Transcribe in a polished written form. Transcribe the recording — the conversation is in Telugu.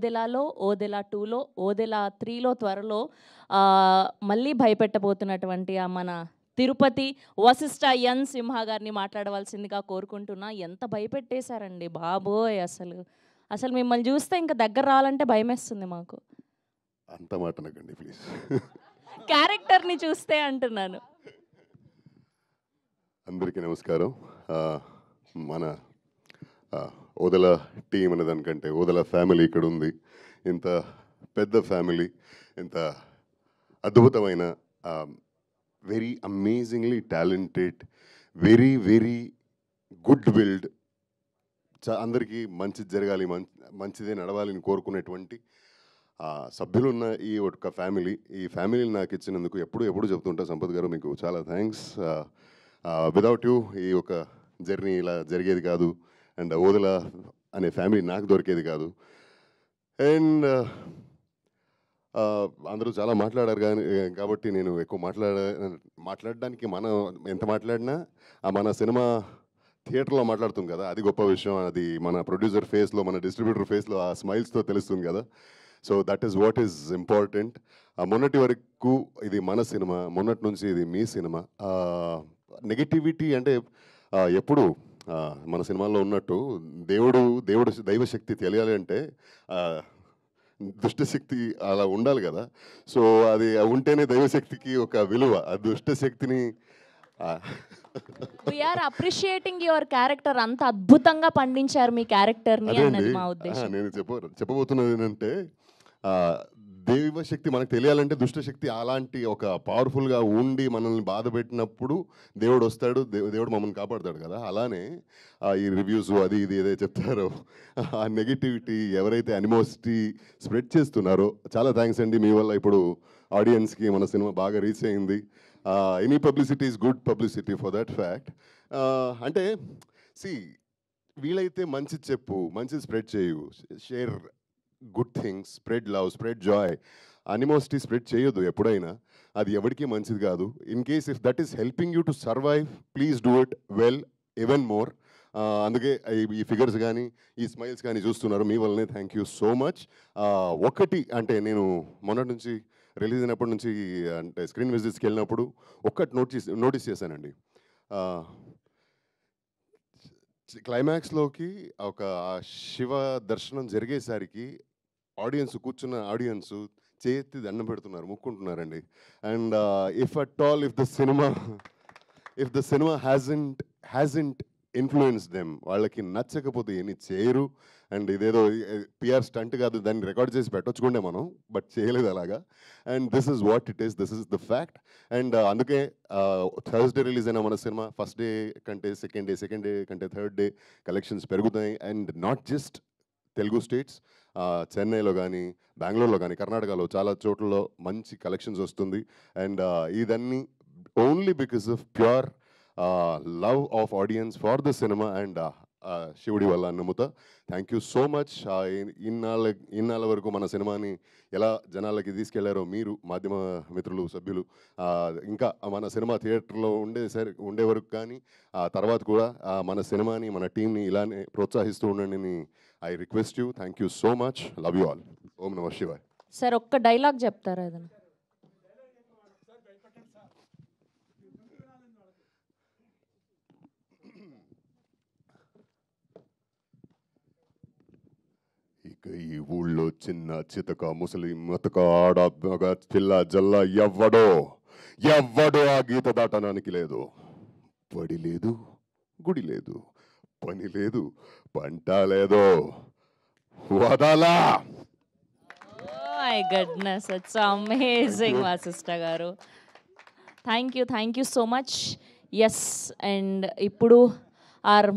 ఓదెలాలో, ఓదెలా 2లో, ఓదెలా 3లో త్వరలో మళ్ళీ భయపెట్టబోతున్నటువంటి మన తిరుపతి వశిష్ఠ ఎన్ సింహ గారిని మాట్లాడవలసిందిగా కోరుకుంటున్నా. ఎంత భయపెట్టేశారండి బాబోయ్! అసలు మిమ్మల్ని చూస్తే ఇంకా దగ్గర రావాలంటే భయమేస్తుంది మాకు. అంత మాట అనకండి ప్లీజ్. క్యారెక్టర్ని చూస్తే అంటున్నాను. అందరికీ నమస్కారం. మన ఓదెల టీం అనే దానికంటే ఓదెల ఫ్యామిలీ ఇక్కడ ఉంది. ఇంత పెద్ద ఫ్యామిలీ, ఇంత అద్భుతమైన, very amazingly talented, very very good wild, అందరికీ మంచి జరగాలి, మంచిదే నడవాలని కోరుకునేటువంటి సభ్యులున్న ఈ ఒక ఫ్యామిలీ. ఈ ఫ్యామిలీని నాకు ఇచ్చినందుకు ఎప్పుడు చెప్తుంటా సంపత్ గారు, మీకు చాలా థ్యాంక్స్. విదౌట్ యూ ఈ ఒక జర్నీ ఇలా జరిగేది కాదు, అండ్ ఓదెల అనే ఫ్యామిలీ నాకు దొరికేది కాదు. అండ్ అందరూ చాలా మాట్లాడారు కాబట్టి నేను ఎక్కువ మాట్లాడడానికి మనం ఎంత మాట్లాడినా మన సినిమా థియేటర్లో మాట్లాడుతుంది కదా, అది గొప్ప విషయం. అది మన ప్రొడ్యూసర్ ఫేస్లో, మన డిస్ట్రిబ్యూటర్ ఫేస్లో ఆ స్మైల్స్తో తెలుస్తుంది కదా. So that is what is important. మొన్నటి వరకు ఇది మన సినిమా, మొన్నటి నుంచి ఇది మీ సినిమా. నెగిటివిటీ అంటే ఎప్పుడు మన సినిమాల్లో ఉన్నట్టు దైవశక్తి తెలియాలి అంటే దుష్టశక్తి అలా ఉండాలి కదా. సో అది ఉంటేనే దైవశక్తికి ఒక విలువ. ఆ దుష్టశక్తిని వీఆర్ అప్రిషియేటింగ్ యువర్ క్యారెక్టర్. అంత అద్భుతంగా పండించారు మీ క్యారెక్టర్ని అన్నది మా ఉద్దేశం. నేను చెప్పబోతున్నది ఏంటంటే, దైవశక్తి మనకు తెలియాలంటే దుష్టశక్తి అలాంటి ఒక పవర్ఫుల్గా ఉండి మనల్ని బాధ పెట్టినప్పుడు దేవుడు వస్తాడు, దేవుడు మమ్మల్ని కాపాడుతాడు కదా. అలానే ఈ రివ్యూస్ అది ఇది ఏదైతే చెప్తారో, ఆ నెగిటివిటీ ఎవరైతే అనిమోసిటీ స్ప్రెడ్ చేస్తున్నారో, చాలా థ్యాంక్స్ అండి. మీ వల్ల ఇప్పుడు ఆడియన్స్కి మన సినిమా బాగా రీచ్ అయింది. Any publicity is good publicity for that fact. అంటే వీలైతే మంచి చెప్పు, మంచి స్ప్రెడ్ చేయు, share good things, spread love, spread joy. Animosity spread చేయొద్దు ఎప్పుడైనా, అది ఎవరికి మంచిది కాదు. In case if that is helping you to survive, please do it well, even more. అందుకే ఈ ఫిగర్స్ కానీ ఈ స్మైల్స్ కానీ చూస్తున్నారు, మీ వల్లనే. Thank you so much. ఒకటి అంటే నేను మొన్నటి నుంచి రిలీజ్ అయినప్పటి నుంచి అంటే స్క్రీన్ విజిట్స్కి వెళ్ళినప్పుడు ఒక్కటి నోటీస్ చేశానండి. క్లైమాక్స్లోకి ఒక శివ దర్శనం జరిగేసరికి కూర్చున్న ఆడియన్స్ చేతి దండం పెడుతున్నారు, ముక్కుంటున్నారండి. And if the cinema hasn't influence them, వాళ్ళకి నచ్చకపోతే ఏమి చేయరు. అండ్ ఇదేదో పిఆర్ స్టంట్ కాదు, దాన్ని రికార్డ్ చేసి పెట్టొచ్చుకుంటే మనం, బట్ చేయలేదు అలాగా. And this is what it is, this is the fact. And అందుకే థర్స్డే రిలీజ్ అయిన మన సినిమా ఫస్ట్ డే కంటే సెకండ్ డే కంటే థర్డ్ డే కలెక్షన్స్ పెరుగుతాయి. And not just Telugu states, చెన్నైలో కానీ, బెంగళూరులో కానీ, కర్ణాటకలో చాలా చోట్లలో మంచి కలెక్షన్స్ వస్తుంది. అండ్ ఇదన్నీ only because of pure love of audience for the cinema and శివుడి వల్ల నమ్ముతా. Thank you so much. ఇన్నాళ్ళ వరకు మన సినిమాని ఎలా జనాలకి తీసుకెళ్లారో మీరు, మాధ్యమ మిత్రులు, సభ్యులు, ఇంకా మన సినిమా థియేటర్లో ఉండే వరకు కానీ తర్వాత కూడా మన సినిమాని, మన టీంని ఇలానే ప్రోత్సహిస్తూ ఉండండి. I request you. Thank you so much. Love you all. ఓం నమః శివాయ. సార్ ఒక్క డైలాగ్ చెప్తారా ఏదైనా? ఇక ఈ ఊళ్ళో చిన్న చితక ముసలి మతక ఆడ పిల్ల జల్ల ఎవ్వడో ఆ గీత దాటడానికి లేదు. పడి లేదు, గుడి లేదు, పని లేదు, పంట లేదు, వదలా. My goodness, it's amazing Vasishtha garu. Thank you so much. Yes, and ఇప్పుడు ఆర్